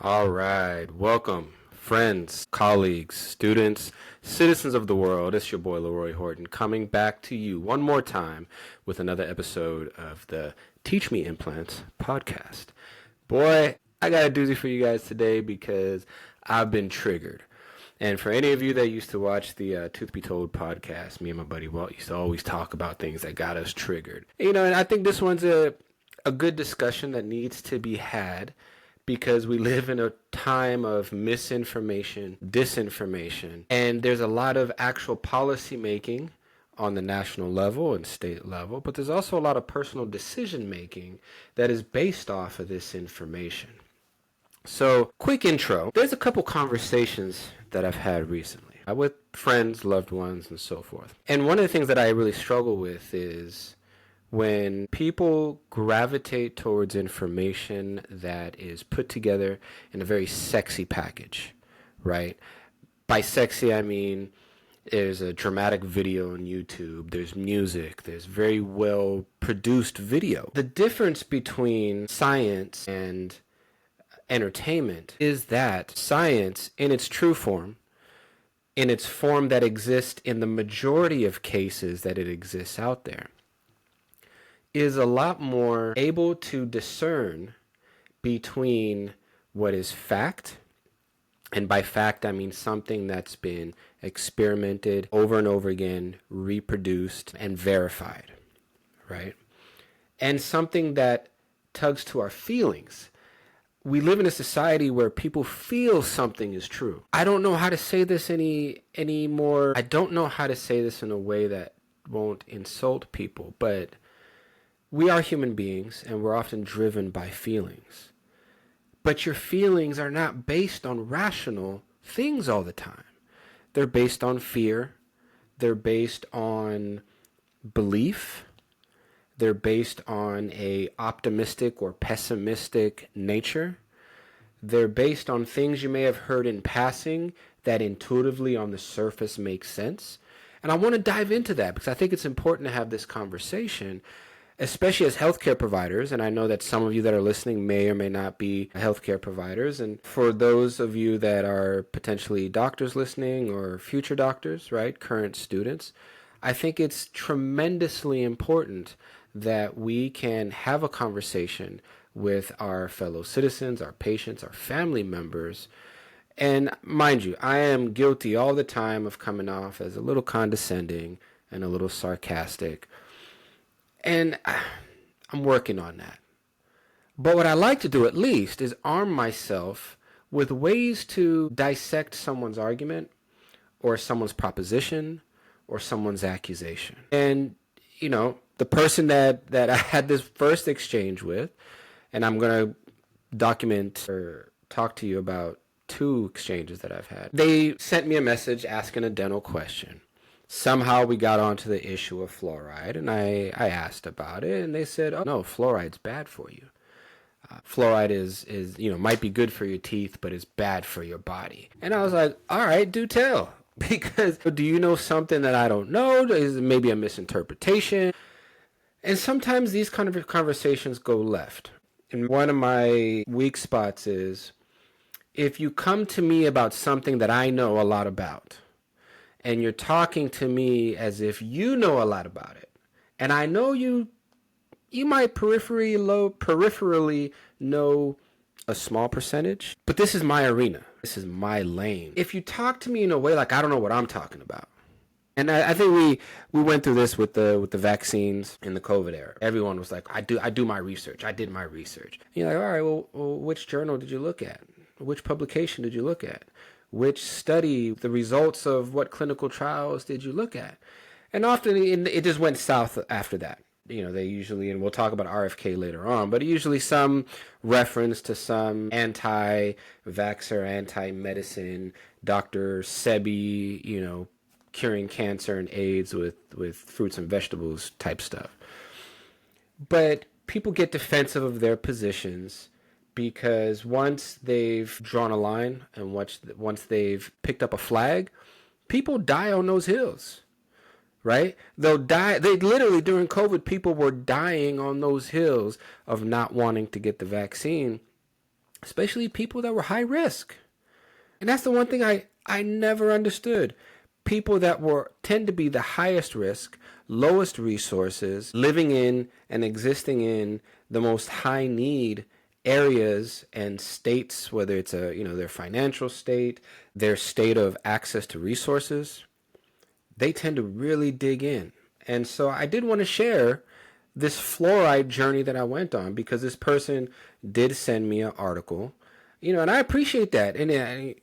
All right. Welcome, friends, colleagues, students, citizens of the world. It's your boy, LeRoy Horton, coming back to you one more time with another episode of the Teach Me Implants podcast. Boy, I got a doozy for you guys today because I've been triggered. And for any of you that used to watch the Truth Be Told podcast, me and my buddy Walt used to always talk about things that got us triggered. And I think this one's a good discussion that needs to be had, because we live in a time of misinformation, disinformation, and there's a lot of actual policy making on the national level and state level, but there's also a lot of personal decision making that is based off of this information. So, quick intro. There's a couple conversations that I've had recently with friends, loved ones, and so forth. And one of the things that I really struggle with is when people gravitate towards information that is put together in a very sexy package, right? By sexy, I mean there's a dramatic video on YouTube, there's music, there's very well produced video. The difference between science and entertainment is that science, in its true form, in its form that exists in the majority of cases that it exists out there, is a lot more able to discern between what is fact, and by fact I mean something that's been experimented over and over again, reproduced, and verified, right? And something that tugs to our feelings. We live in a society where people feel something is true. I don't know how to say this anymore. I don't know how to say this in a way that won't insult people, but we are human beings, and we're often driven by feelings. But your feelings are not based on rational things all the time. They're based on fear. They're based on belief. They're based on a optimistic or pessimistic nature. They're based on things you may have heard in passing that intuitively on the surface make sense. And I want to dive into that because I think it's important to have this conversation, especially as healthcare providers, and I know that some of you that are listening may or may not be healthcare providers, and for those of you that are potentially doctors listening or future doctors, right, current students, I think it's tremendously important that we can have a conversation with our fellow citizens, our patients, our family members. And mind you, I am guilty all the time of coming off as a little condescending and a little sarcastic. And I'm working on that. But what I like to do at least is arm myself with ways to dissect someone's argument or someone's proposition or someone's accusation. And, the person that I had this first exchange with, and I'm going to document or talk to you about two exchanges that I've had. They sent me a message asking a dental question. Somehow we got onto the issue of fluoride, and I asked about it, and they said, oh, no, fluoride's bad for you. Fluoride is might be good for your teeth, but it's bad for your body. And I was like, all right, do tell. Because do you know something that I don't know? Is it maybe a misinterpretation? And sometimes these kind of conversations go left. And one of my weak spots is if you come to me about something that I know a lot about, and you're talking to me as if you know a lot about it, and I know you might peripherally know a small percentage, but this is my arena. This is my lane. If you talk to me in a way like I don't know what I'm talking about, and I think we went through this with the vaccines in the COVID era. Everyone was like, I do my research. I did my research. And you're like, all right, well, which journal did you look at? Which publication did you look at? Which study, the results of what clinical trials did you look at? And often it just went south after that. They usually, and we'll talk about RFK later on, but usually some reference to some anti-vaxxer, anti-medicine, Dr. Sebi, curing cancer and AIDS with fruits and vegetables type stuff. But people get defensive of their positions because once they've drawn a line and once they've picked up a flag, people die on those hills, right? They'll die. They literally, during COVID, people were dying on those hills of not wanting to get the vaccine especially people that were high risk. And that's the one thing I never understood. People that tend to be the highest risk, lowest resources, living in and existing in the most high need areas and states, whether it's their financial state, their state of access to resources, they tend to really dig in. And so I did want to share this fluoride journey that I went on, because this person did send me an article, and I appreciate that. And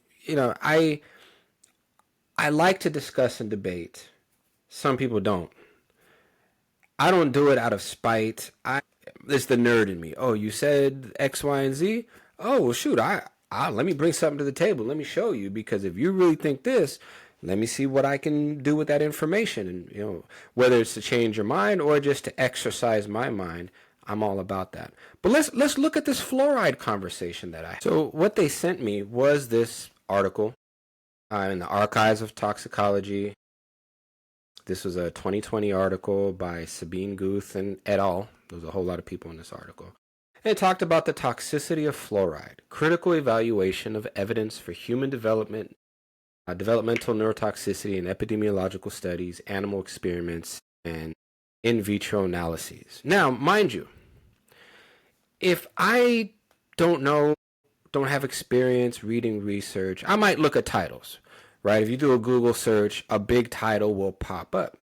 I like to discuss and debate. Some people don't. I don't do it out of spite. It's the nerd in me. Oh, you said X, Y, and Z? Oh, well, shoot, let me bring something to the table. Let me show you, because if you really think this, let me see what I can do with that information. And, whether it's to change your mind or just to exercise my mind, I'm all about that. But let's look at this fluoride conversation that I had. So what they sent me was this article in the Archives of Toxicology. This was a 2020 article by Sabine Guth and et al. There was a whole lot of people in this article. And it talked about the toxicity of fluoride, critical evaluation of evidence for human development, developmental neurotoxicity and epidemiological studies, animal experiments, and in vitro analyses. Now, mind you, if I don't have experience reading research, I might look at titles, right? If you do a Google search, a big title will pop up.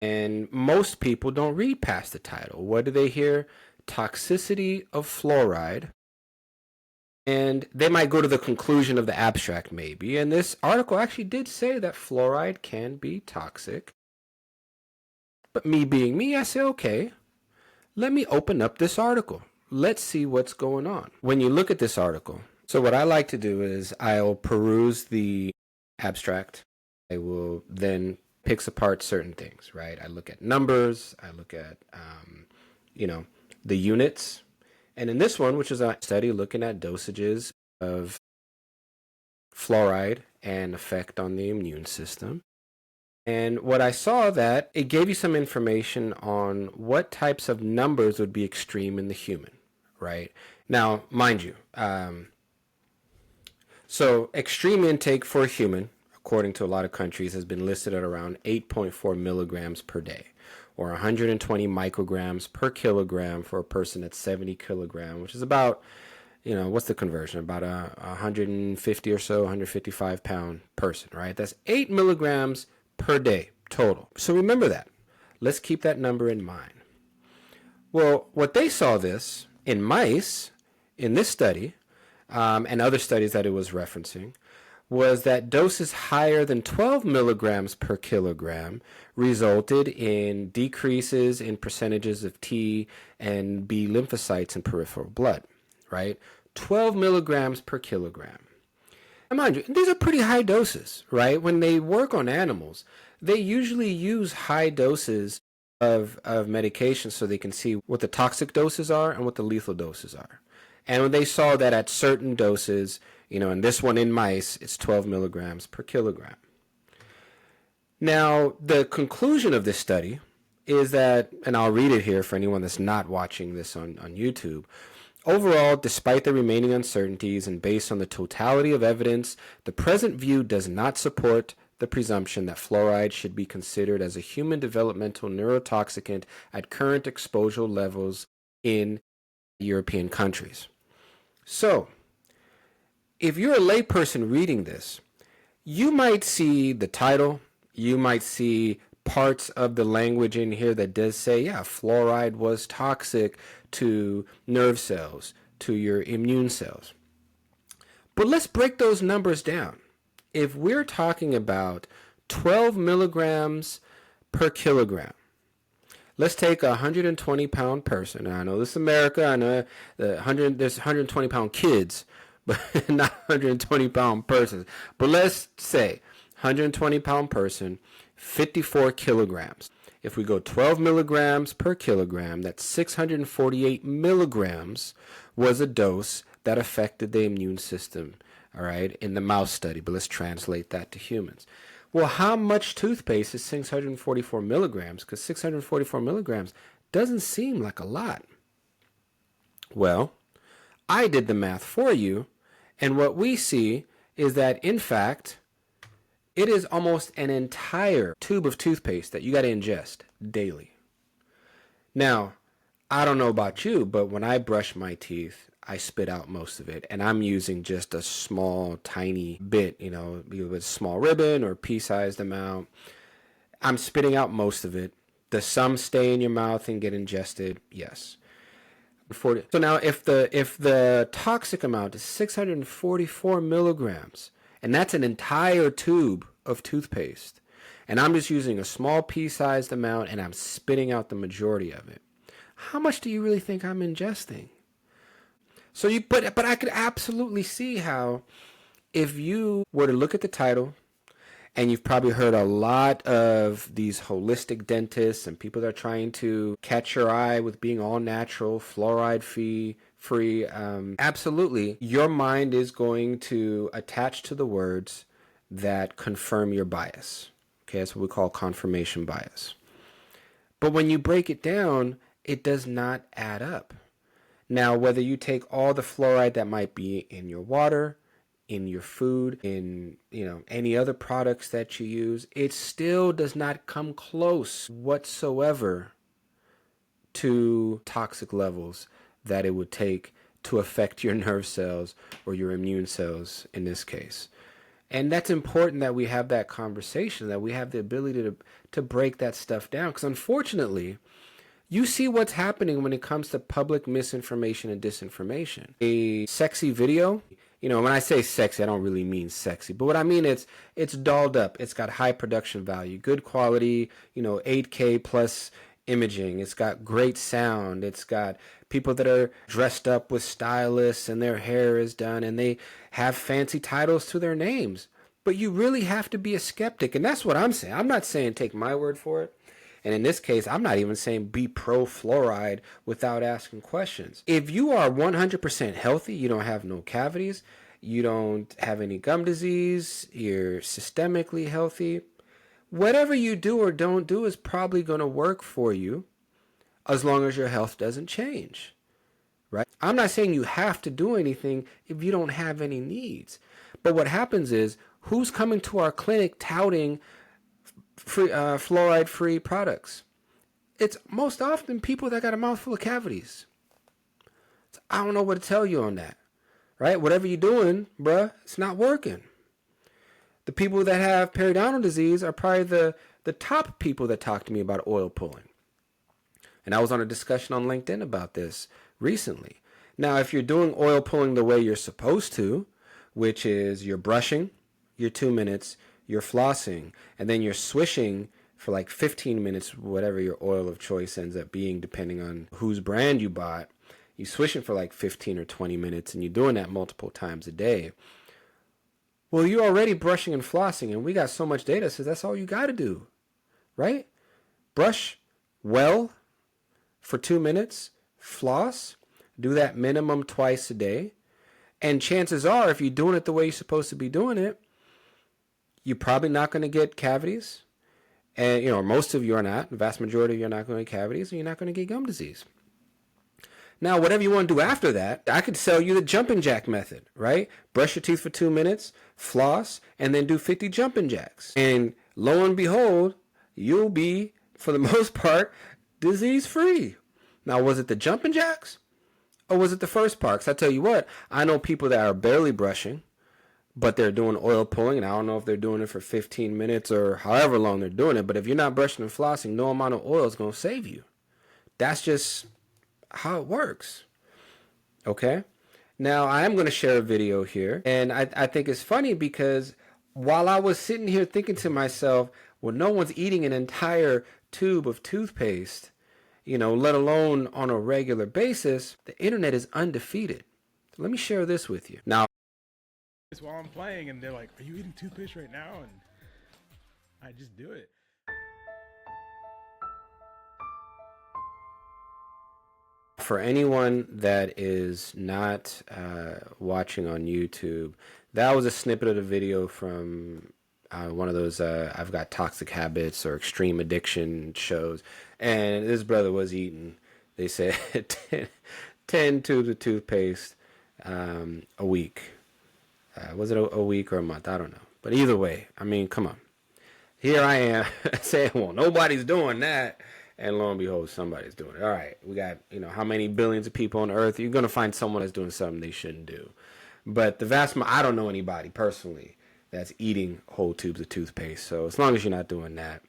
And most people don't read past the title. What do they hear? Toxicity of fluoride. And they might go to the conclusion of the abstract maybe. And this article actually did say that fluoride can be toxic. But me being me, I say, okay, let me open up this article. Let's see what's going on. When you look at this article, so what I like to do is I'll peruse the abstract. I will then picks apart certain things, right? I look at numbers. I look at, the units. And in this one, which is a study looking at dosages of fluoride and effect on the immune system. And what I saw that it gave you some information on what types of numbers would be extreme in the human, right? Now, mind you, so extreme intake for a human, according to a lot of countries, has been listed at around 8.4 milligrams per day, or 120 micrograms per kilogram for a person that's 70 kilogram, which is about, what's the conversion? About 150 or so, 155 pound person, right? That's 8 milligrams per day total. So remember that. Let's keep that number in mind. Well, what they saw this in mice, in this study, and other studies that it was referencing, was that doses higher than 12 milligrams per kilogram resulted in decreases in percentages of T and B lymphocytes in peripheral blood, right? 12 milligrams per kilogram. And mind you, these are pretty high doses, right? When they work on animals, they usually use high doses of medication so they can see what the toxic doses are and what the lethal doses are. And when they saw that at certain doses, and this one in mice, it's 12 milligrams per kilogram. Now, the conclusion of this study is that, and I'll read it here for anyone that's not watching this on YouTube, overall, despite the remaining uncertainties and based on the totality of evidence, the present view does not support the presumption that fluoride should be considered as a human developmental neurotoxicant at current exposure levels in European countries. So, if you're a layperson reading this, you might see the title, you might see parts of the language in here that does say, yeah, fluoride was toxic to nerve cells, to your immune cells. But let's break those numbers down. If we're talking about 12 milligrams per kilogram, let's take a 120-pound person. Now, I know this is America. I know there's 120-pound kids, but not 120-pound persons. But let's say 120-pound person, 54 kilograms. If we go 12 milligrams per kilogram, that's 648 milligrams was a dose that affected the immune system, all right, in the mouse study. But let's translate that to humans. Well, how much toothpaste is 644 milligrams? Because 644 milligrams doesn't seem like a lot. Well, I did the math for you, and what we see is that, in fact, it is almost an entire tube of toothpaste that you got to ingest daily. Now, I don't know about you, but when I brush my teeth, I spit out most of it, and I'm using just a small, tiny bit, be it a small ribbon or pea-sized amount. I'm spitting out most of it. Does some stay in your mouth and get ingested? Yes. So now, if the toxic amount is 644 milligrams, and that's an entire tube of toothpaste, and I'm just using a small pea-sized amount, and I'm spitting out the majority of it, how much do you really think I'm ingesting? So but I could absolutely see how, if you were to look at the title, and you've probably heard a lot of these holistic dentists and people that are trying to catch your eye with being all natural, fluoride free. Absolutely, your mind is going to attach to the words that confirm your bias. Okay, that's what we call confirmation bias. But when you break it down, it does not add up. Now, whether you take all the fluoride that might be in your water, in your food, in any other products that you use, it still does not come close whatsoever to toxic levels that it would take to affect your nerve cells or your immune cells in this case. And that's important that we have that conversation, that we have the ability to break that stuff down, because unfortunately, you see what's happening when it comes to public misinformation and disinformation. A sexy video, when I say sexy, I don't really mean sexy, but what I mean, it's dolled up. It's got high production value, good quality, 8K plus imaging. It's got great sound. It's got people that are dressed up with stylists and their hair is done and they have fancy titles to their names. But you really have to be a skeptic. And that's what I'm saying. I'm not saying take my word for it. And in this case, I'm not even saying be pro-fluoride without asking questions. If you are 100% healthy, you don't have no cavities, you don't have any gum disease, you're systemically healthy, whatever you do or don't do is probably going to work for you as long as your health doesn't change, right? I'm not saying you have to do anything if you don't have any needs. But what happens is, who's coming to our clinic touting fluoride-free products? It's most often people that got a mouthful of cavities. So I don't know what to tell you on that, right? Whatever you're doing, bruh, it's not working. The people that have periodontal disease are probably the top people that talk to me about oil pulling. And I was on a discussion on LinkedIn about this recently. Now, if you're doing oil pulling the way you're supposed to, which is you're brushing your 2 minutes, you're flossing, and then you're swishing for like 15 minutes, whatever your oil of choice ends up being, depending on whose brand you bought. You're swishing for like 15 or 20 minutes, and you're doing that multiple times a day. Well, you're already brushing and flossing, and we got so much data that says that's all you got to do, right? Brush well for 2 minutes, floss, do that minimum twice a day, and chances are, if you're doing it the way you're supposed to be doing it, you're probably not going to get cavities. And, most of you are not. The vast majority of you are not going to get cavities, and you're not going to get gum disease. Now, whatever you want to do after that, I could sell you the jumping jack method, right? Brush your teeth for 2 minutes, floss, and then do 50 jumping jacks. And lo and behold, you'll be, for the most part, disease-free. Now, was it the jumping jacks? Or was it the first part? 'Cause I tell you what, I know people that are barely brushing, but they're doing oil pulling, and I don't know if they're doing it for 15 minutes or however long they're doing it, but if you're not brushing and flossing, no amount of oil is going to save you. That's just how it works. Okay? Now, I am going to share a video here, and I think it's funny because while I was sitting here thinking to myself, well, no one's eating an entire tube of toothpaste, let alone on a regular basis, the internet is undefeated. So let me share this with you. Now, while I'm playing, and they're like, are you eating toothpaste right now? And I just do it. For anyone that is not watching on YouTube, that was a snippet of the video from one of those I've Got Toxic Habits or Extreme Addiction shows. And this brother was eating, they said, 10 tubes of toothpaste a week. Was it a week or a month? I don't know. But either way, I mean, come on. Here I am saying, well, nobody's doing that. And lo and behold, somebody's doing it. All right, we got, how many billions of people on Earth? You're going to find someone that's doing something they shouldn't do. But I don't know anybody personally that's eating whole tubes of toothpaste. So as long as you're not doing that,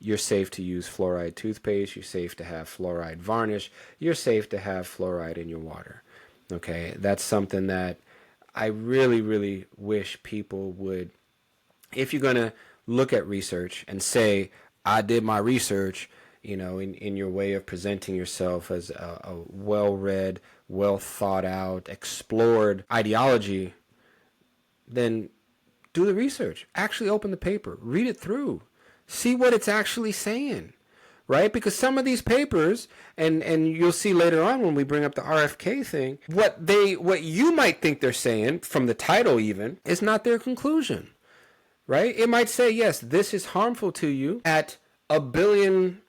you're safe to use fluoride toothpaste. You're safe to have fluoride varnish. You're safe to have fluoride in your water. Okay, that's something that I really, really wish people would, if you're going to look at research and say, I did my research, in your way of presenting yourself as a well-read, well-thought-out, explored ideology, then do the research. Actually open the paper. Read it through. See what it's actually saying, right? Because some of these papers, and you'll see later on when we bring up the RFK thing, what you might think they're saying, from the title even, is not their conclusion, right? It might say, yes, this is harmful to you at 1 billion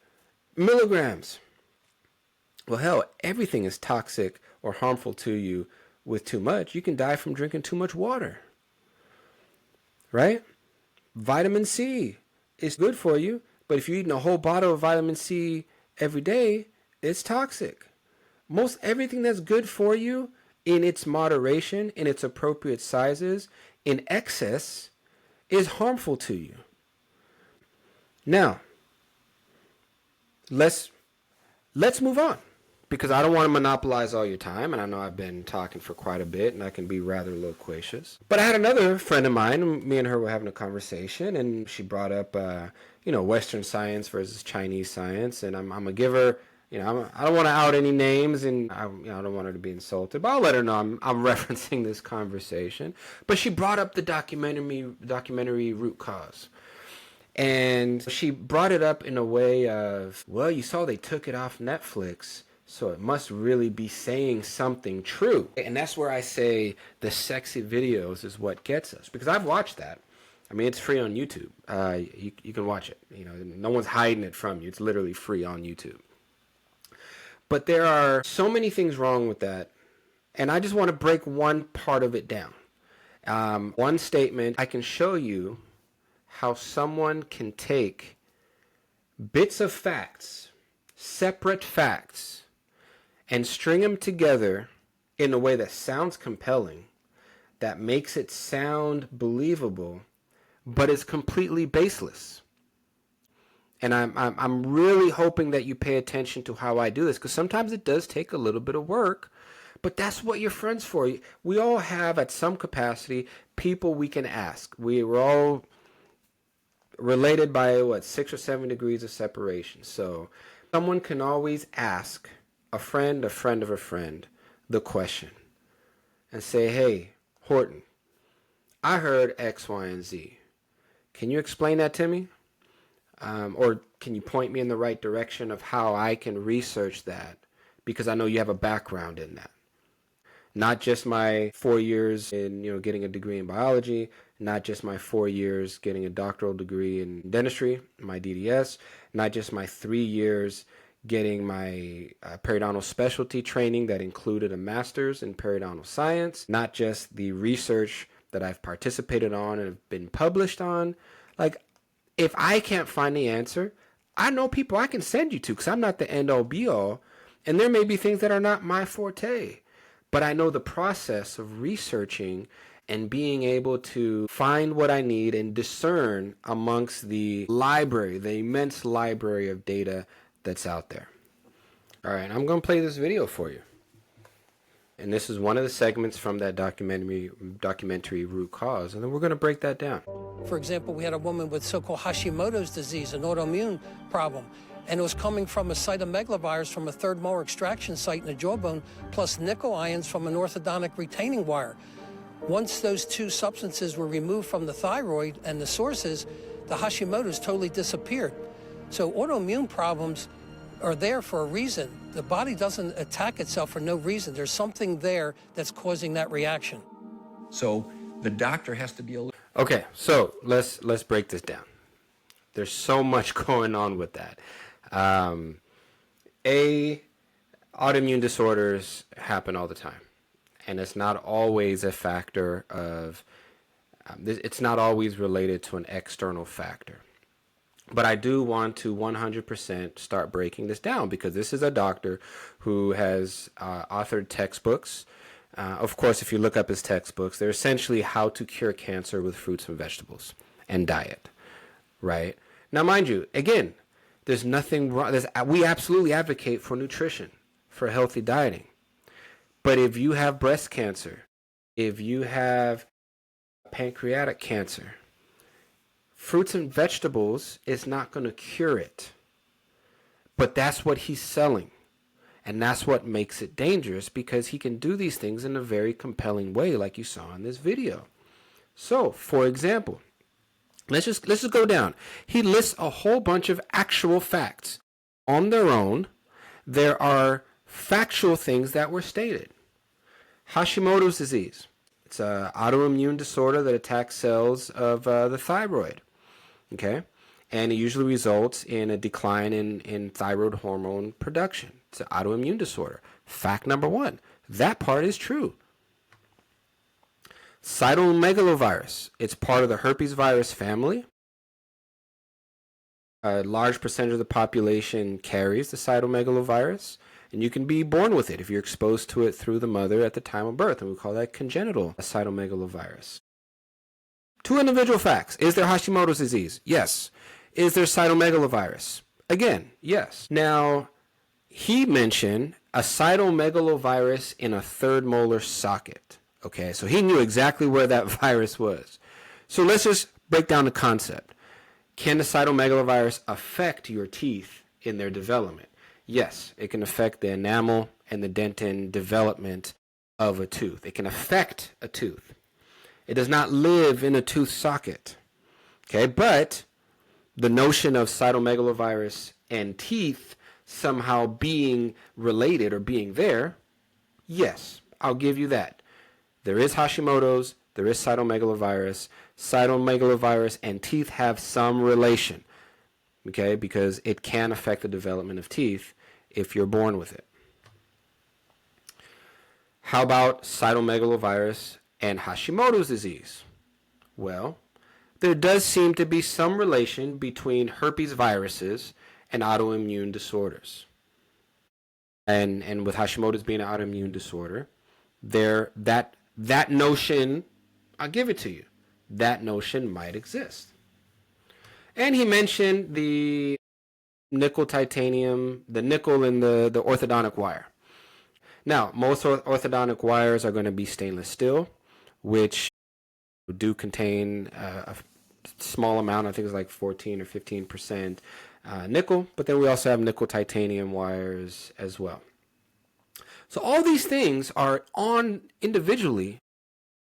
milligrams. Well, hell, everything is toxic or harmful to you with too much. You can die from drinking too much water, right? Vitamin C is good for you, but if you're eating a whole bottle of vitamin C every day, it's toxic. Most everything that's good for you in its moderation, in its appropriate sizes, in excess, is harmful to you. Now, let's move on, because I don't want to monopolize all your time, and I know I've been talking for quite a bit, and I can be rather loquacious. But I had another friend of mine, me and her were having a conversation, and she brought up, Western science versus Chinese science, and I'm gonna give her, I don't want to out any names, and I don't want her to be insulted, but I'll let her know I'm referencing this conversation. But she brought up the documentary Root Cause. And she brought it up in a way of, well, you saw they took it off Netflix, so it must really be saying something true. And that's where I say the sexy videos is what gets us. Because I've watched that. I mean, it's free on YouTube. You can watch it. No one's hiding it from you. It's literally free on YouTube. But there are so many things wrong with that. And I just want to break one part of it down. One statement, I can show you how someone can take bits of facts, separate facts, and string them together in a way that sounds compelling, that makes it sound believable, but is completely baseless. And I'm really hoping that you pay attention to how I do this, because sometimes it does take a little bit of work, but that's what you're friends for. We all have, at some capacity, people we can ask. We're all related by 6 or 7 degrees of separation. So someone can always ask a friend of a friend the question and say, hey, Horton, I heard X, Y, and Z. Can you explain that to me? Or can you point me in the right direction of how I can research that? Because I know you have a background in that. Not just my 4 years in, getting a degree in biology, not just my 4 years getting a doctoral degree in dentistry, my DDS, not just my 3 years getting my periodontal specialty training that included a master's in periodontal science, not just the research that I've participated on and have been published on. Like, if I can't find the answer, I know people I can send you to, because I'm not the end-all be-all, and there may be things that are not my forte. But I know the process of researching and being able to find what I need and discern amongst the library, the immense library of data that's out there. All right, I'm going to play this video for you. And this is one of the segments from that documentary Root Cause, and then we're going to break that down. For example, we had a woman with so-called Hashimoto's disease, an autoimmune problem. And it was coming from a cytomegalovirus from a third molar extraction site in the jawbone, plus nickel ions from an orthodontic retaining wire. Once those two substances were removed from the thyroid and the sources, the Hashimoto's totally disappeared. So autoimmune problems are there for a reason. The body doesn't attack itself for no reason. There's something there that's causing that reaction. So the doctor has to be able. Okay, so let's break this down. There's so much going on with that. Autoimmune disorders happen all the time. and it's not always a factor of, it's not always related to an external factor. But I do want to 100% start breaking this down, because this is a doctor who has authored textbooks. Of course, if you look up his textbooks, they're essentially how to cure cancer with fruits and vegetables and diet, right? Now, mind you, again, there's nothing wrong. We absolutely advocate for nutrition, for healthy dieting. But if you have breast cancer, if you have pancreatic cancer, fruits and vegetables is not going to cure it. But that's what he's selling. And that's what makes it dangerous, because he can do these things in a very compelling way, like you saw in this video. So, for example, let's just go down. He lists a whole bunch of actual facts. On their own, there are factual things that were stated. Hashimoto's disease. It's an autoimmune disorder that attacks cells of the thyroid. Okay? And it usually results in a decline in thyroid hormone production. It's an autoimmune disorder. Fact number one. That part is true. Cytomegalovirus. It's part of the herpes virus family. A large percentage of the population carries the cytomegalovirus, and you can be born with it if you're exposed to it through the mother at the time of birth, and we call that congenital cytomegalovirus. Two individual facts. Is there Hashimoto's disease? Yes. Is there cytomegalovirus? Again, yes. Now, he mentioned a cytomegalovirus in a third molar socket. Okay, so he knew exactly where that virus was. So let's just break down the concept. Can the cytomegalovirus affect your teeth in their development? Yes, it can affect the enamel and the dentin development of a tooth. It can affect a tooth. It does not live in a tooth socket. Okay, but the notion of cytomegalovirus and teeth somehow being related or being there, yes, I'll give you that. There is Hashimoto's, there is cytomegalovirus. Cytomegalovirus and teeth have some relation, okay, because it can affect the development of teeth if you're born with it. How about cytomegalovirus and Hashimoto's disease? Well, there does seem to be some relation between herpes viruses and autoimmune disorders. And with Hashimoto's being an autoimmune disorder, that notion, I'll give it to you, that notion might exist. And he mentioned the nickel titanium, the nickel in the orthodontic wire. Now, most orthodontic wires are going to be stainless steel, which do contain a small amount, I think it's like 14 or 15% nickel, but then we also have nickel titanium wires as well. So all these things are on individually,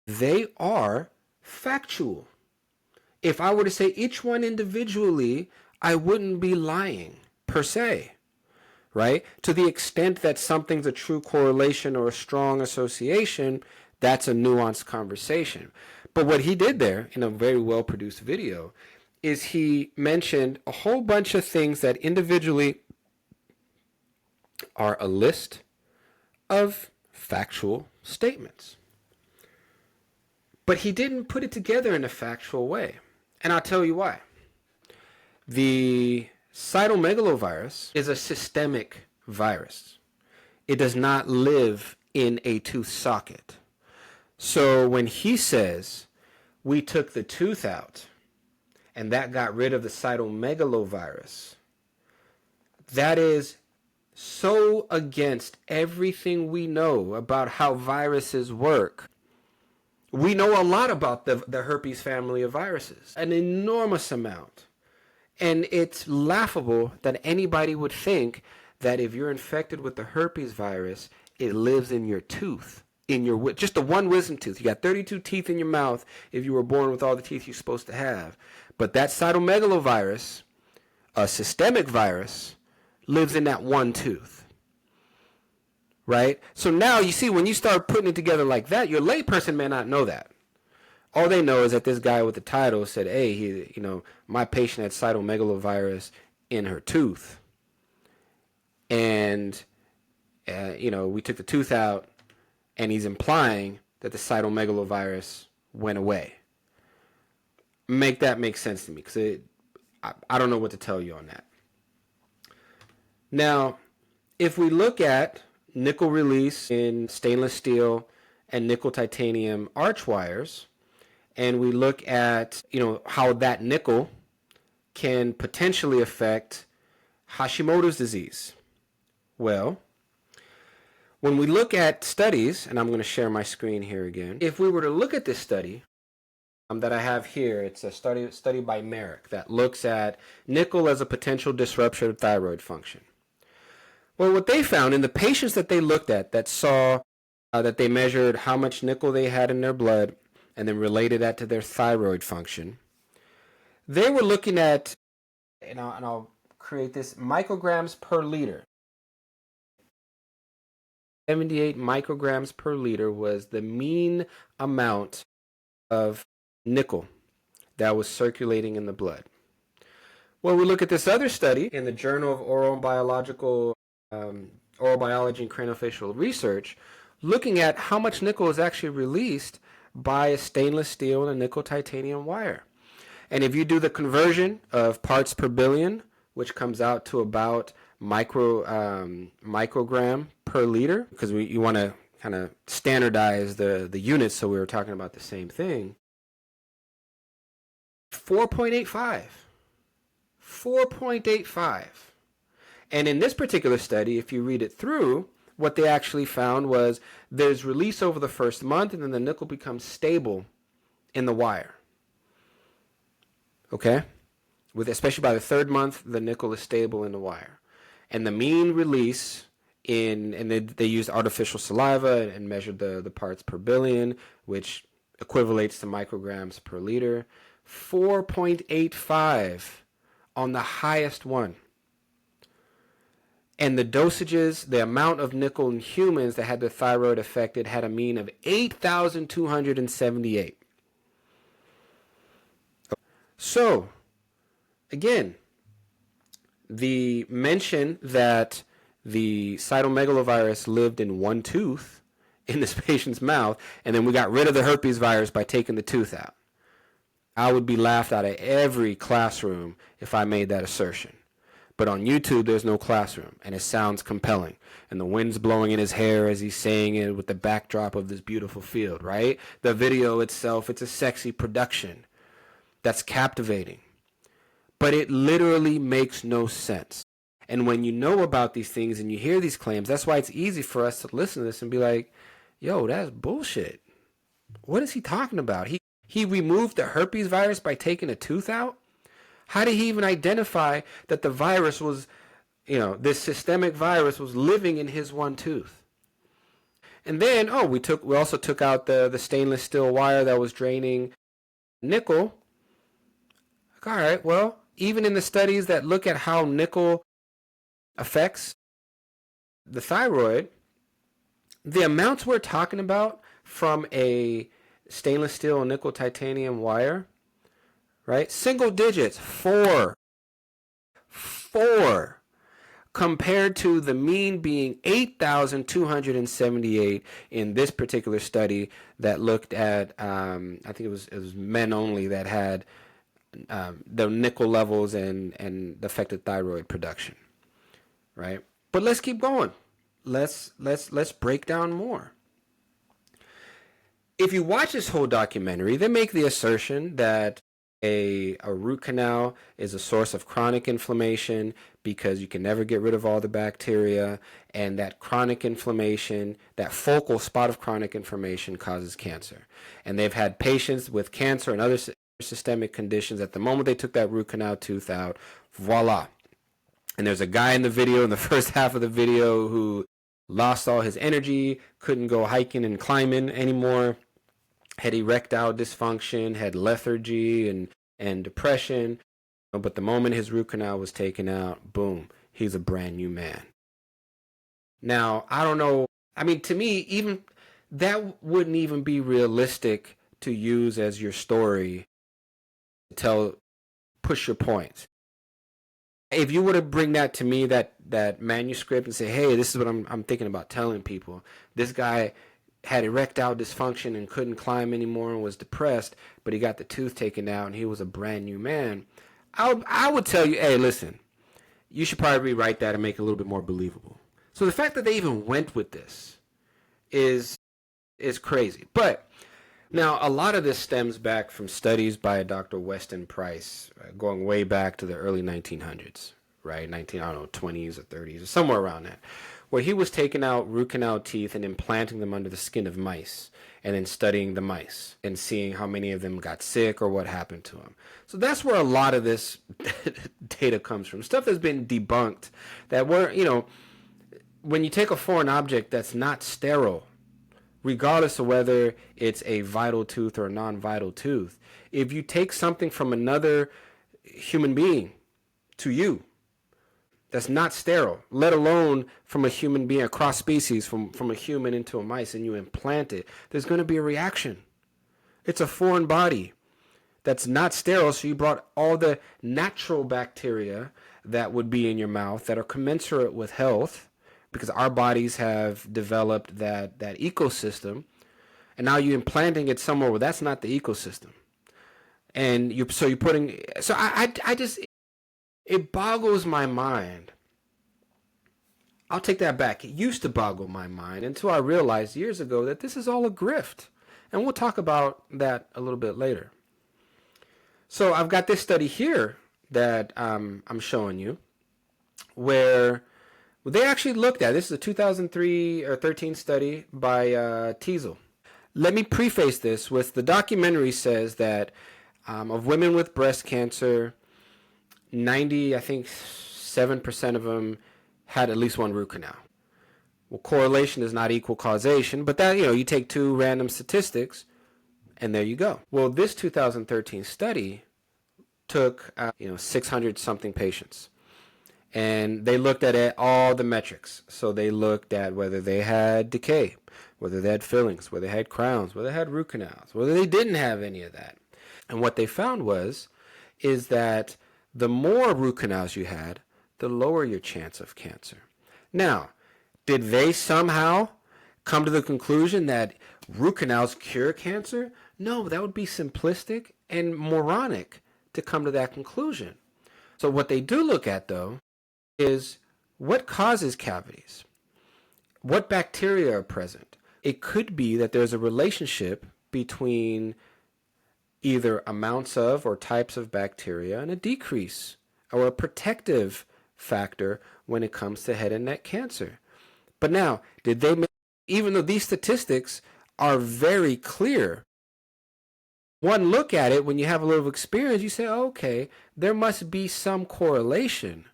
they are factual. If I were to say each one individually, I wouldn't be lying per se, right? To the extent that something's a true correlation or a strong association, that's a nuanced conversation. But what he did there in a very well-produced video is he mentioned a whole bunch of things that individually are a list of factual statements. But he didn't put it together in a factual way. And I'll tell you why. The cytomegalovirus is a systemic virus. It does not live in a tooth socket. So when he says we took the tooth out and that got rid of the cytomegalovirus, that is so against everything we know about how viruses work. We know a lot about the herpes family of viruses, an enormous amount. And it's laughable that anybody would think that if you're infected with the herpes virus, it lives in your tooth, in your just the one wisdom tooth. You got 32 teeth in your mouth if you were born with all the teeth you're supposed to have. But that cytomegalovirus, a systemic virus, lives in that one tooth. Right? So now you see, when you start putting it together like that, your layperson may not know that. All they know is that this guy with the title said, hey, my patient had cytomegalovirus in her tooth. And, we took the tooth out and he's implying that the cytomegalovirus went away. Make that make sense to me, because I don't know what to tell you on that. Now, if we look at nickel release in stainless steel and nickel titanium arch wires, and we look at, how that nickel can potentially affect Hashimoto's disease. Well, when we look at studies, and I'm going to share my screen here again, if we were to look at this study that I have here, it's a study by Merrick that looks at nickel as a potential disruptor of thyroid function. Well, what they found in the patients that they looked at that saw that they measured how much nickel they had in their blood and then related that to their thyroid function, they were looking at, and I'll create this, micrograms per liter. 78 micrograms per liter was the mean amount of nickel that was circulating in the blood. Well, we look at this other study in the Journal of Oral Biology and Craniofacial Research, looking at how much nickel is actually released by a stainless steel and a nickel titanium wire. And if you do the conversion of parts per billion, which comes out to about microgram per liter, because you want to kind of standardize the units, so we were talking about the same thing. 4.85. 4.85. And in this particular study, if you read it through, what they actually found was there's release over the first month, and then the nickel becomes stable in the wire. Okay? Especially by the third month, the nickel is stable in the wire. And the mean release and they used artificial saliva and measured the parts per billion, which equivalates to micrograms per liter. 4.85 on the highest one. And the dosages, the amount of nickel in humans that had the thyroid affected had a mean of 8,278. So, again, the mention that the cytomegalovirus lived in one tooth in this patient's mouth, and then we got rid of the herpes virus by taking the tooth out. I would be laughed out of every classroom if I made that assertion. But on YouTube, there's no classroom, and it sounds compelling. And the wind's blowing in his hair as he's saying it with the backdrop of this beautiful field, right? The video itself, it's a sexy production that's captivating. But it literally makes no sense. And when you know about these things and you hear these claims, that's why it's easy for us to listen to this and be like, yo, that's bullshit. What is he talking about? He removed the herpes virus by taking a tooth out? How did he even identify that the virus was, this systemic virus was living in his one tooth? And then, we also took out the stainless steel wire that was draining nickel. All right, well, even in the studies that look at how nickel affects the thyroid, the amounts we're talking about from a stainless steel and nickel titanium wire, right? Single digits, 4, compared to the mean being 8,278 in this particular study that looked at, I think it was men only that had the nickel levels and the affected thyroid production, right? But let's keep going. Let's break down more. If you watch this whole documentary, they make the assertion that a root canal is a source of chronic inflammation because you can never get rid of all the bacteria, and that chronic inflammation, that focal spot of chronic inflammation, causes cancer. And they've had patients with cancer and other systemic conditions. At the moment they took that root canal tooth out, voila. And there's a guy in the video, in the first half of the video, who lost all his energy, couldn't go hiking and climbing anymore, had erectile dysfunction, had lethargy and depression. But the moment his root canal was taken out, boom, he's a brand new man. Now, I don't know. I mean, to me, even that wouldn't even be realistic to use as your story to push your points. If you were to bring that to me, that manuscript, and say, hey, this is what I'm thinking about telling people. This guy had erectile dysfunction and couldn't climb anymore and was depressed, but he got the tooth taken out and he was a brand new man, I would tell you, hey, listen, you should probably rewrite that and make it a little bit more believable. So the fact that they even went with this is crazy. But now a lot of this stems back from studies by Dr. Weston Price, going way back to the early 1900s, right? 20s or 30s or somewhere around that, where he was taking out root canal teeth and implanting them under the skin of mice and then studying the mice and seeing how many of them got sick or what happened to them. So that's where a lot of this data comes from. Stuff that's been debunked, that when you take a foreign object that's not sterile, regardless of whether it's a vital tooth or a non-vital tooth, if you take something from another human being to you that's not sterile, let alone from a human being, a cross species from a human into a mice, and you implant it, there's going to be a reaction. It's a foreign body that's not sterile, so you brought all the natural bacteria that would be in your mouth that are commensurate with health, because our bodies have developed that ecosystem, and now you're implanting it somewhere where that's not the ecosystem. And you're putting, so I just, it boggles my mind. I'll take that back. It used to boggle my mind until I realized years ago that this is all a grift. And we'll talk about that a little bit later. So I've got this study here that I'm showing you where they actually looked at, this is a 2003 or 13 study by Teasel. Let me preface this with, the documentary says that of women with breast cancer, 7% of them had at least one root canal. Well, correlation does not equal causation, but that, you take two random statistics and there you go. Well, this 2013 study took 600 something patients, and they looked at all the metrics. So they looked at whether they had decay, whether they had fillings, whether they had crowns, whether they had root canals, whether they didn't have any of that. And what they found is that the more root canals you had, the lower your chance of cancer. Now, did they somehow come to the conclusion that root canals cure cancer? No, that would be simplistic and moronic to come to that conclusion. So what they do look at, though, is what causes cavities? What bacteria are present? It could be that there's a relationship between either amounts of or types of bacteria and a decrease or a protective factor when it comes to head and neck cancer. But now, even though these statistics are very clear, one look at it, when you have a little experience, you say, oh, okay, there must be some correlation,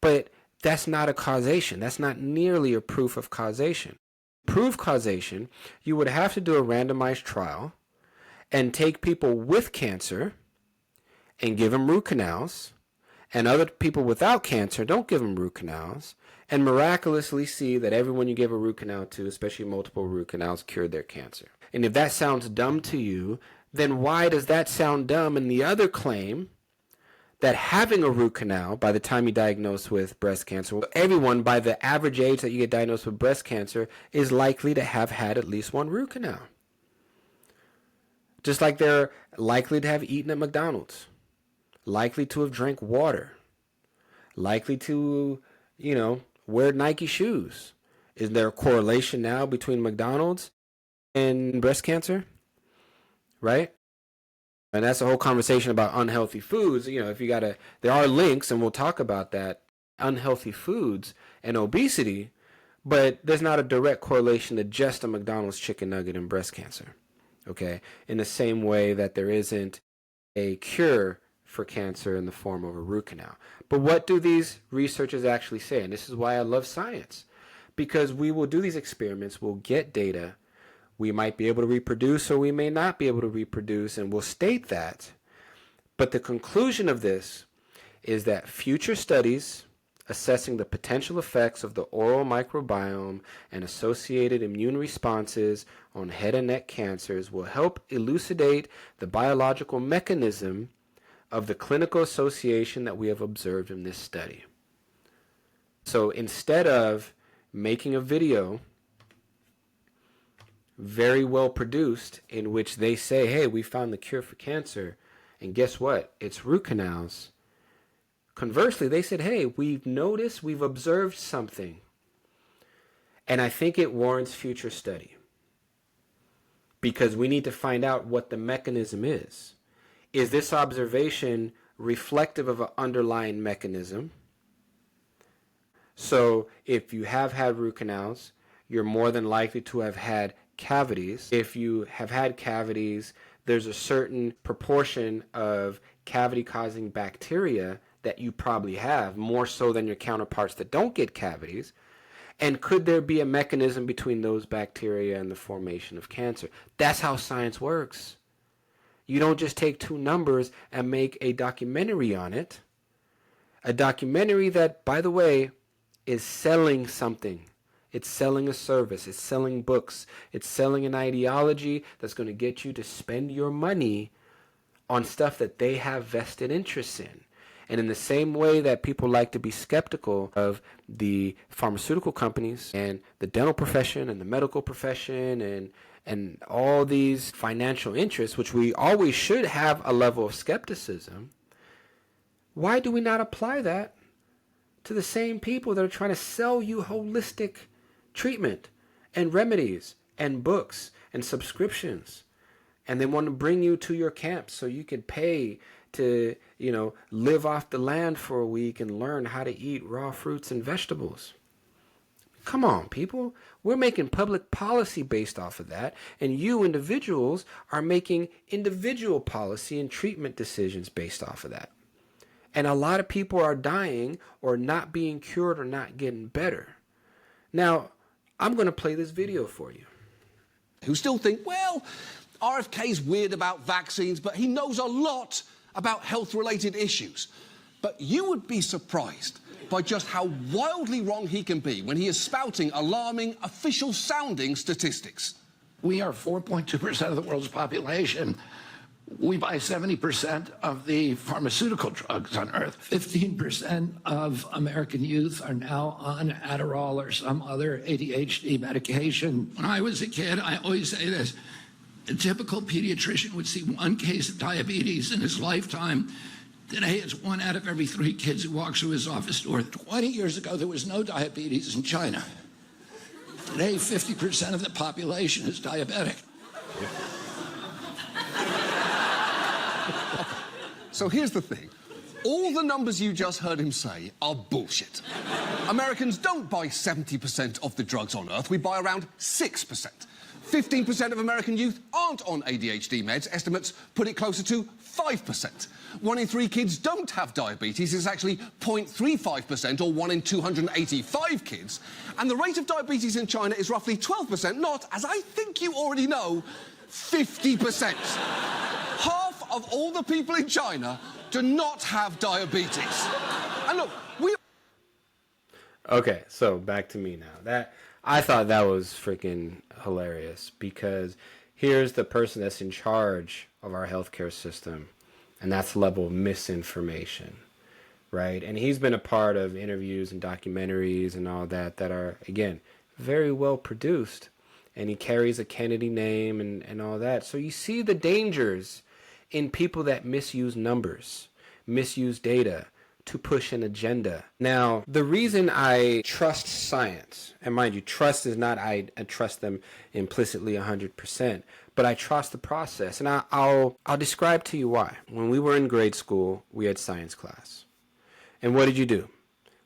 but that's not a causation. That's not nearly a proof of causation. To prove causation, you would have to do a randomized trial and take people with cancer and give them root canals, and other people without cancer, don't give them root canals, and miraculously see that everyone you give a root canal to, especially multiple root canals, cured their cancer. And if that sounds dumb to you, then why does that sound dumb in the other claim that having a root canal by the time you diagnose with breast cancer, everyone by the average age that you get diagnosed with breast cancer is likely to have had at least one root canal? Just like they're likely to have eaten at McDonald's, likely to have drank water, likely to, wear Nike shoes. Is there a correlation now between McDonald's and breast cancer? Right? And that's a whole conversation about unhealthy foods. There are links, and we'll talk about that, unhealthy foods and obesity, but there's not a direct correlation to just a McDonald's chicken nugget and breast cancer. Okay? In the same way that there isn't a cure for cancer in the form of a root canal. But what do these researchers actually say? And this is why I love science. Because we will do these experiments, we'll get data, we might be able to reproduce or we may not be able to reproduce, and we'll state that. But the conclusion of this is that future studies assessing the potential effects of the oral microbiome and associated immune responses on head and neck cancers will help elucidate the biological mechanism of the clinical association that we have observed in this study. So instead of making a video very well produced, in which they say, hey, we found the cure for cancer, and guess what? It's root canals. Conversely, they said, hey, we've noticed, we've observed something, and I think it warrants future study, because we need to find out what the mechanism is. Is this observation reflective of an underlying mechanism? So if you have had root canals, you're more than likely to have had cavities. If you have had cavities, there's a certain proportion of cavity-causing bacteria that you probably have, more so than your counterparts that don't get cavities. And could there be a mechanism between those bacteria and the formation of cancer? That's how science works. You don't just take two numbers and make a documentary on it. A documentary that, by the way, is selling something. It's selling a service. It's selling books. It's selling an ideology that's going to get you to spend your money on stuff that they have vested interests in. And in the same way that people like to be skeptical of the pharmaceutical companies and the dental profession and the medical profession and all these financial interests, which we always should have a level of skepticism, why do we not apply that to the same people that are trying to sell you holistic treatment and remedies and books and subscriptions? And they want to bring you to your camp so you can pay to, live off the land for a week and learn how to eat raw fruits and vegetables. Come on, people. We're making public policy based off of that, and you individuals are making individual policy and treatment decisions based off of that. And a lot of people are dying or not being cured or not getting better. Now, I'm going to play this video for you. Who still think, well, RFK's weird about vaccines, but he knows a lot about health-related issues. But you would be surprised by just how wildly wrong he can be when he is spouting alarming, official-sounding statistics. We are 4.2% of the world's population. We buy 70% of the pharmaceutical drugs on Earth. 15% of American youth are now on Adderall or some other ADHD medication. When I was a kid, I always say this, a typical pediatrician would see one case of diabetes in his lifetime. Today, it's 1 out of every 3 kids who walks through his office door. 20 years ago, there was no diabetes in China. Today, 50% of the population is diabetic. So here's the thing. All the numbers you just heard him say are bullshit. Americans don't buy 70% of the drugs on Earth. We buy around 6%. 15% of American youth aren't on ADHD meds. Estimates put it closer to 5%. 1 in 3 kids don't have diabetes. It's actually 0.35%, or 1 in 285 kids. And the rate of diabetes in China is roughly 12%, not, as I think you already know, 50%. Half of all the people in China do not have diabetes. And look, Okay, so back to me now. I thought that was freaking hilarious, because here's the person that's in charge of our healthcare system, and that's the level of misinformation, right? And he's been a part of interviews and documentaries and all that are, again, very well produced, and he carries a Kennedy name and all that. So you see the dangers in people that misuse numbers, misuse data to push an agenda. Now, the reason I trust science, and mind you, trust is not I trust them implicitly 100%, but I trust the process, and I'll describe to you why. When we were in grade school, we had science class. And what did you do?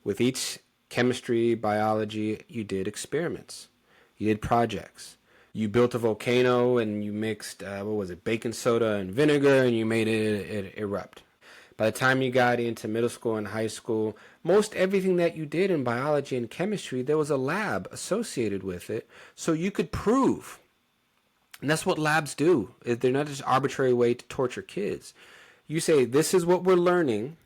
With each chemistry, biology, you did experiments. You did projects. You built a volcano and you mixed, baking soda and vinegar, and you made it erupt. By the time you got into middle school and high school, most everything that you did in biology and chemistry, there was a lab associated with it, so you could prove. And that's what labs do. They're not just an arbitrary way to torture kids. You say, this is what we're learning,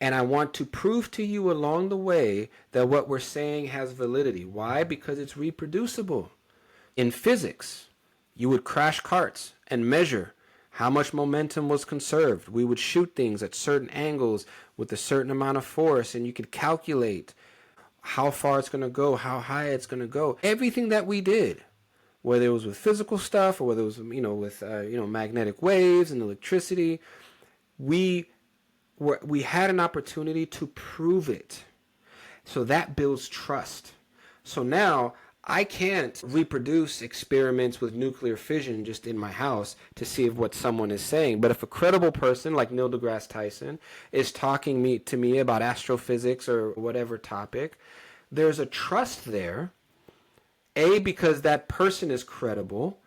and I want to prove to you along the way that what we're saying has validity. Why? Because it's reproducible. In physics, you would crash carts and measure how much momentum was conserved. We would shoot things at certain angles with a certain amount of force, and you could calculate how far it's going to go, how high it's going to go. Everything that we did whether it was with physical stuff or whether it was, with, magnetic waves and electricity. We had an opportunity to prove it. So that builds trust. So now I can't reproduce experiments with nuclear fission just in my house to see if what someone is saying. But if a credible person like Neil deGrasse Tyson is talking to me about astrophysics or whatever topic, there's a trust there. A, because that person is credible.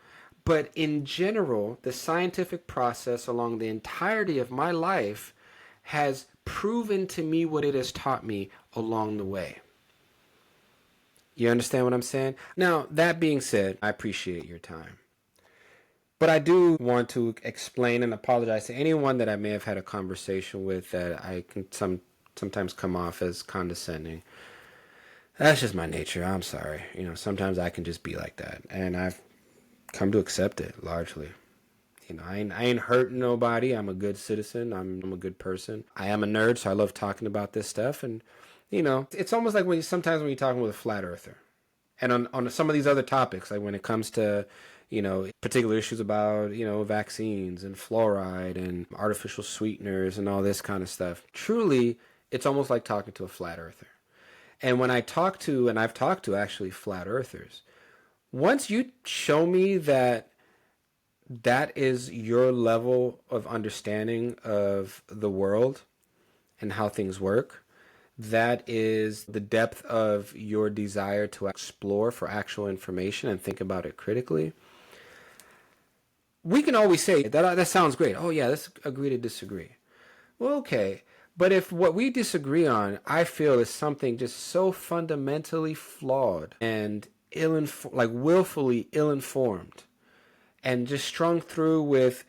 But in general, the scientific process along the entirety of my life has proven to me what it has taught me along the way. You understand what I'm saying? Now, that being said, I appreciate your time. But I do want to explain and apologize to anyone that I may have had a conversation with that I can sometimes come off as condescending. That's just my nature. I'm sorry. Sometimes I can just be like that. And I've come to accept it largely. I ain't hurting nobody. I'm a good citizen. I'm a good person. I am a nerd, so I love talking about this stuff. And, it's almost like sometimes when you're talking with a flat earther. And on some of these other topics, like when it comes to, particular issues about, vaccines and fluoride and artificial sweeteners and all this kind of stuff. Truly, it's almost like talking to a flat earther. And when I've talked to actually flat earthers, once you show me that is your level of understanding of the world and how things work, that is the depth of your desire to explore for actual information and think about it critically, we can always say, that sounds great. Oh yeah, let's agree to disagree. Well, okay. But if what we disagree on, I feel, is something just so fundamentally flawed and willfully ill-informed and just strung through with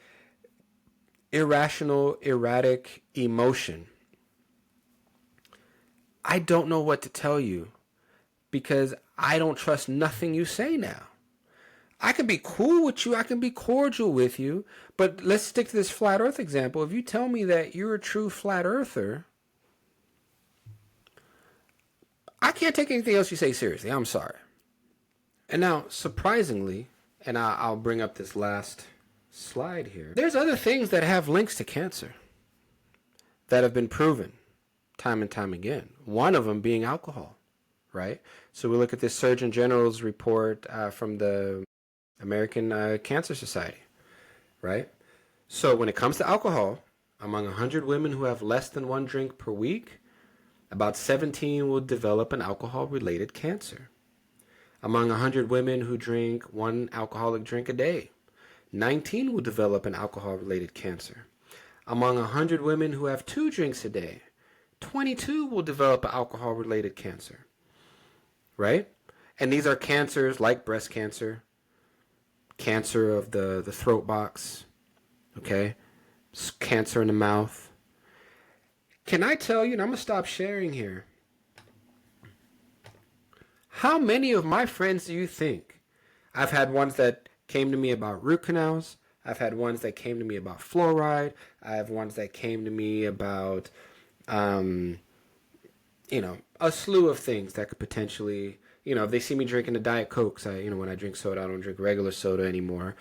irrational, erratic emotion, I don't know what to tell you because I don't trust nothing you say now. I can be cool with you. I can be cordial with you. But let's stick to this flat earth example. If you tell me that you're a true flat earther, I can't take anything else you say seriously. I'm sorry. And now, surprisingly, and I'll bring up this last slide here, there's other things that have links to cancer that have been proven time and time again. One of them being alcohol, right? So we look at this Surgeon General's report from the American Cancer Society, right? So when it comes to alcohol, among 100 women who have less than one drink per week, about 17 will develop an alcohol-related cancer. Among 100 women who drink one alcoholic drink a day, 19 will develop an alcohol-related cancer. Among 100 women who have 2 drinks a day, 22 will develop an alcohol-related cancer, right? And these are cancers like breast cancer, cancer of the throat box, okay, cancer in the mouth. Can I tell you, and I'm going to stop sharing here, how many of my friends do you think? I've had ones that came to me about root canals. I've had ones that came to me about fluoride. I have ones that came to me about a slew of things that could potentially, if they see me drinking a Diet Coke, when I drink soda, I don't drink regular soda anymore.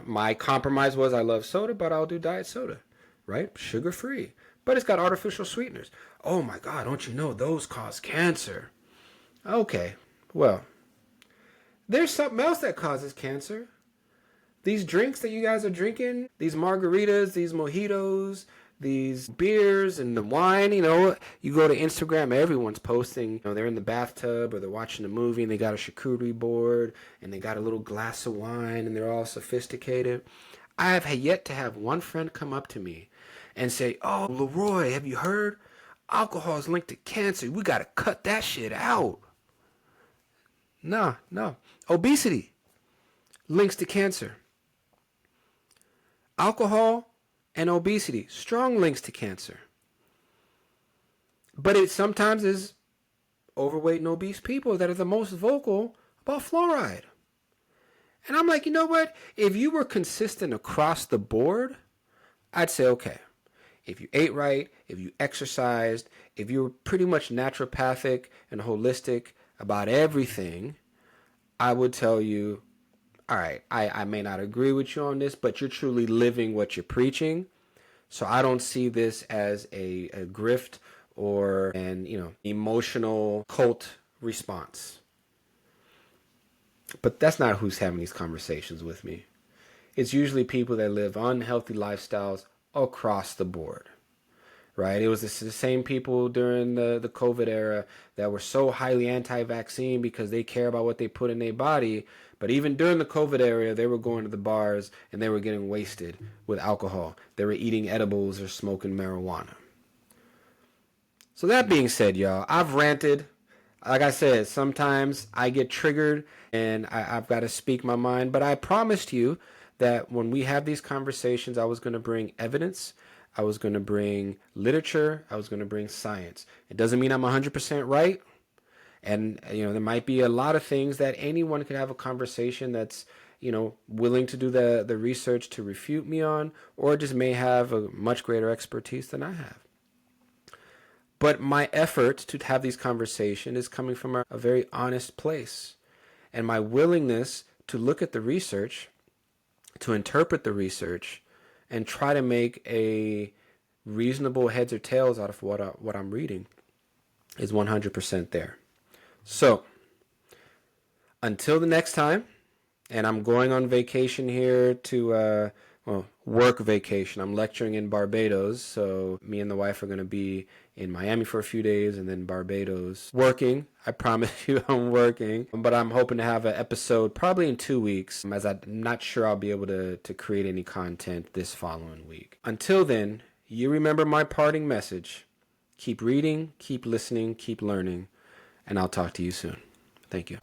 My compromise was I love soda, but I'll do diet soda, right? Sugar-free. But it's got artificial sweeteners. Oh my God, don't you know those cause cancer? Okay, well, there's something else that causes cancer. These drinks that you guys are drinking, these margaritas, these mojitos, these beers and the wine, you go to Instagram, everyone's posting, they're in the bathtub or they're watching a movie and they got a charcuterie board and they got a little glass of wine and they're all sophisticated. I have yet to have one friend come up to me and say, "Oh, LeRoy, have you heard? Alcohol is linked to cancer. We got to cut that shit out." No. Obesity links to cancer. Alcohol and obesity, strong links to cancer. But it sometimes is overweight and obese people that are the most vocal about fluoride. And I'm like, you know what? If you were consistent across the board, I'd say, okay. If you ate right, if you exercised, if you were pretty much naturopathic and holistic about everything, I would tell you, all right, I may not agree with you on this, but you're truly living what you're preaching. So I don't see this as a grift or an emotional cult response. But that's not who's having these conversations with me. It's usually people that live unhealthy lifestyles across the board, right? It was the same people during the COVID era that were so highly anti-vaccine because they care about what they put in their body. But even during the COVID era, they were going to the bars and they were getting wasted with alcohol. They were eating edibles or smoking marijuana. So that being said, y'all, I've ranted. Like I said, sometimes I get triggered and I've got to speak my mind. But I promised you that when we have these conversations, I was going to bring evidence. I was going to bring literature. I was going to bring science. It doesn't mean I'm 100% right. And, there might be a lot of things that anyone could have a conversation that's, willing to do the research to refute me on, or just may have a much greater expertise than I have. But my effort to have these conversations is coming from a very honest place. And my willingness to look at the research, to interpret the research, and try to make a reasonable heads or tails out of what I'm reading is 100% there. So, until the next time, and I'm going on vacation here to, work vacation. I'm lecturing in Barbados, so me and the wife are going to be in Miami for a few days and then Barbados working. I promise you I'm working, but I'm hoping to have an episode probably in 2 weeks, as I'm not sure I'll be able to create any content this following week. Until then, you remember my parting message. Keep reading, keep listening, keep learning, and I'll talk to you soon. Thank you.